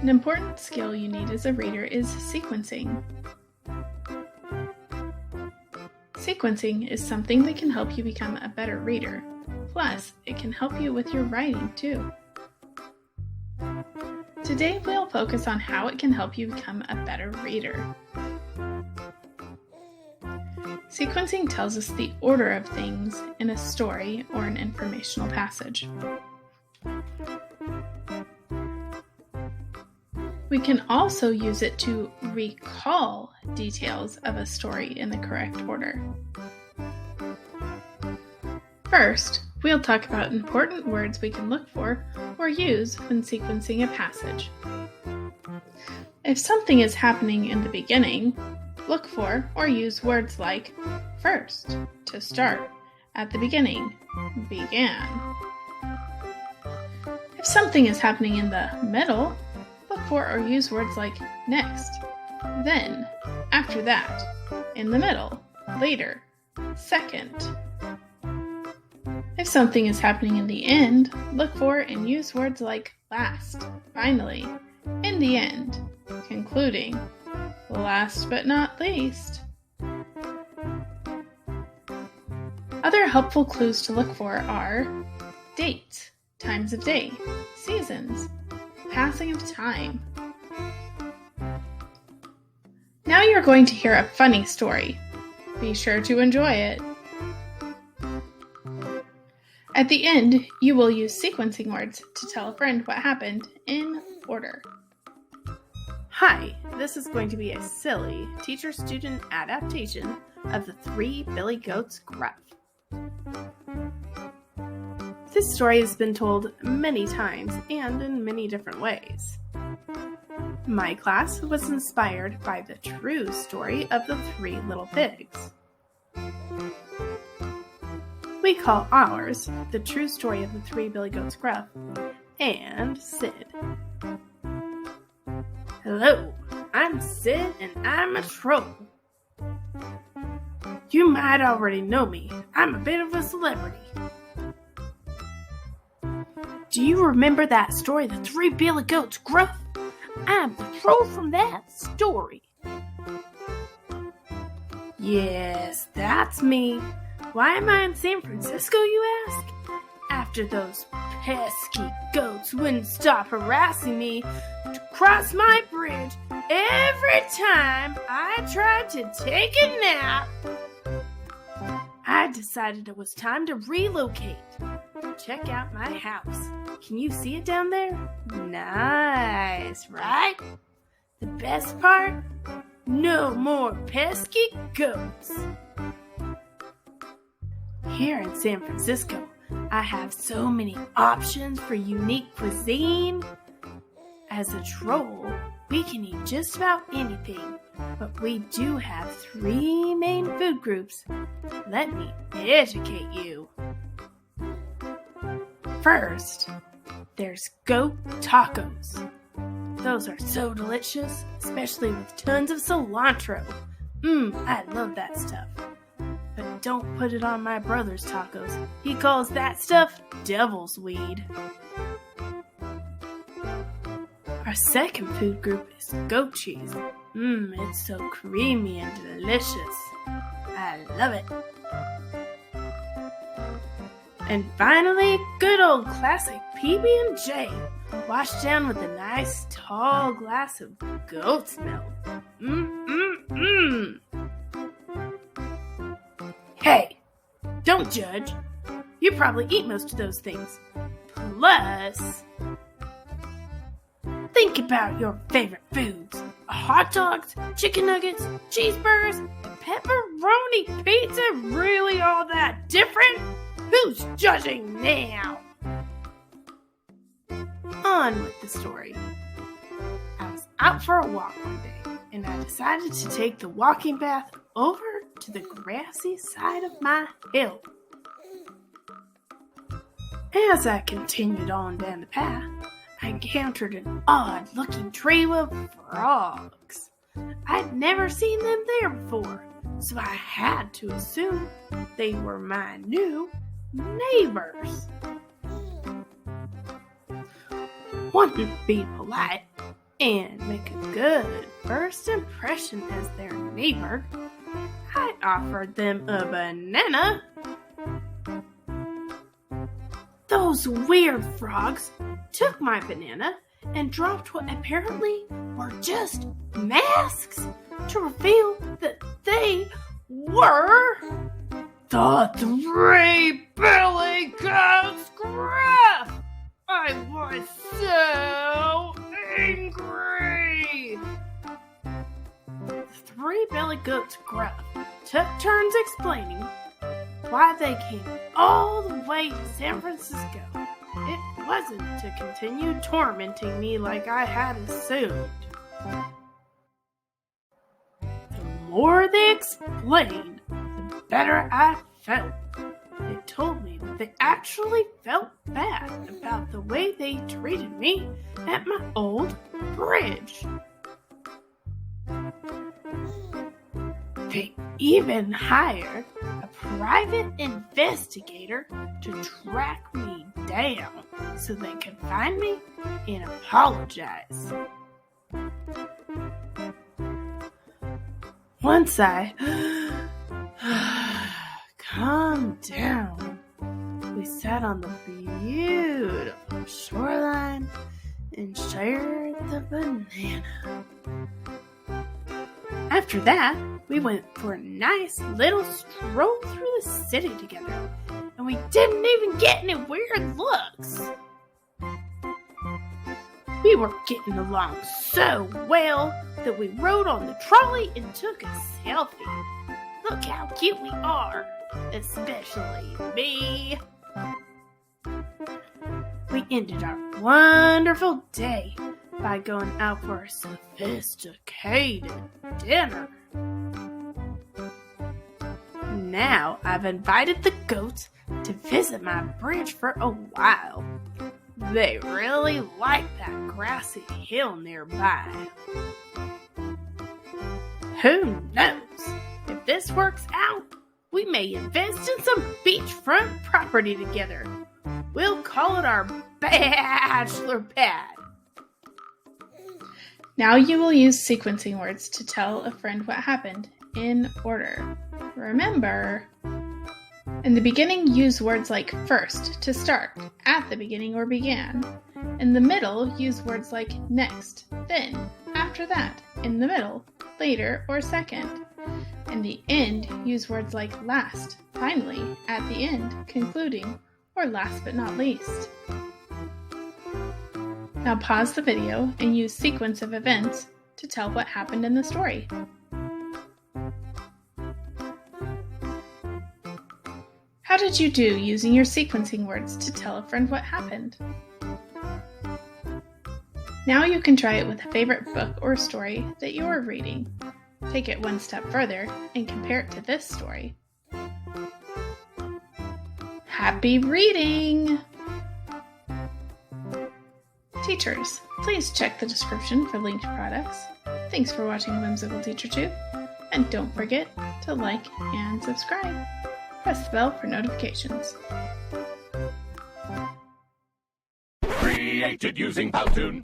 An important skill you need as a reader is sequencing. Sequencing is something that can help you become a better reader. Plus, it can help you with your writing too. Today, we'll focus on how it can help you become a better reader. Sequencing tells us the order of things in a story or an informational passage. We can also use it to recall details of a story in the correct order. First, we'll talk about important words we can look for or use when sequencing a passage. If something is happening in the beginning, look for or use words like first, to start, at the beginning, began. If something is happening in the middle, look for or use words like next, then, after that, in the middle, later, second. If something is happening in the end, look for and use words like last, finally, in the end, concluding, last but not least. Other helpful clues to look for are dates, times of day, seasons, passing of time. Now you're going to hear a funny story. Be sure to enjoy it. At the end, you will use sequencing words to tell a friend what happened in order. Hi, this is going to be a silly teacher-student adaptation of the 3 Billy Goats Gruff. This story has been told many times and in many different ways. My class was inspired by the true story of the 3 little pigs. We call ours the true story of the 3 Billy Goats Gruff and Sid. Hello, I'm Sid and I'm a troll. You might already know me. I'm a bit of a celebrity. Do you remember that story, the 3 Billy Goats Gruff? I'm the troll from that story. Yes, that's me. Why am I in San Francisco, you ask? After those pesky goats wouldn't stop harassing me to cross my bridge every time I tried to take a nap, I decided it was time to relocate. Check out my house. Can you see it down there? Nice, right? The best part? No more pesky goats. Here in San Francisco, I have so many options for unique cuisine. As a troll, we can eat just about anything, but we do have 3 main food groups. Let me educate you. First, there's goat tacos. Those are so delicious, especially with tons of cilantro. I love that stuff. But don't put it on my brother's tacos. He calls that stuff devil's weed. Our second food group is goat cheese. It's so creamy and delicious. I love it. And finally, good old classic PB&J, washed down with a nice tall glass of goat's milk. Hey, don't judge. You probably eat most of those things. Plus, think about your favorite foods. Hot dogs, chicken nuggets, cheeseburgers, and pepperoni pizza really all that different? Who's judging now? On with the story. I was out for a walk one day, and I decided to take the walking path over to the grassy side of my hill. As I continued on down the path, I encountered an odd-looking trio of frogs. I'd never seen them there before, so I had to assume they were my new neighbors. Wanting to be polite, and make a good first impression as their neighbor, I offered them a banana. Those weird frogs took my banana and dropped what apparently were just masks to reveal that they were the 3 Billy Goats Gruff! I was so angry! The 3 Billy Goats Gruff took turns explaining why they came all the way to San Francisco. It wasn't to continue tormenting me like I had assumed. The more they explained, the better I felt. They told me that they actually felt bad about the way they treated me at my old bridge. They even hired a private investigator to track me down so they could find me and apologize. Once I calmed down, we sat on the beautiful shoreline and shared the banana. After that, we went for a nice little stroll through the city together, and we didn't even get any weird looks. We were getting along so well that we rode on the trolley and took a selfie. Look how cute we are, especially me. We ended our wonderful day by going out for a sophisticated dinner. Now I've invited the goats to visit my bridge for a while. They really like that grassy hill nearby. Who knows? If this works out, we may invest in some beachfront property together. We'll call it our bachelor pad. Now you will use sequencing words to tell a friend what happened in order. Remember, in the beginning, use words like first to start, at the beginning or began. In the middle, use words like next, then, after that, in the middle, later, or second. In the end, use words like last, finally, at the end, concluding, or last but not least. Now pause the video and use sequence of events to tell what happened in the story. How did you do using your sequencing words to tell a friend what happened? Now you can try it with a favorite book or story that you are reading. Take it one step further and compare it to this story. Happy reading! Teachers, please check the description for linked products. Thanks for watching Whimsical Teacher Tube, and don't forget to like and subscribe. Press the bell for notifications. Created using Powtoon.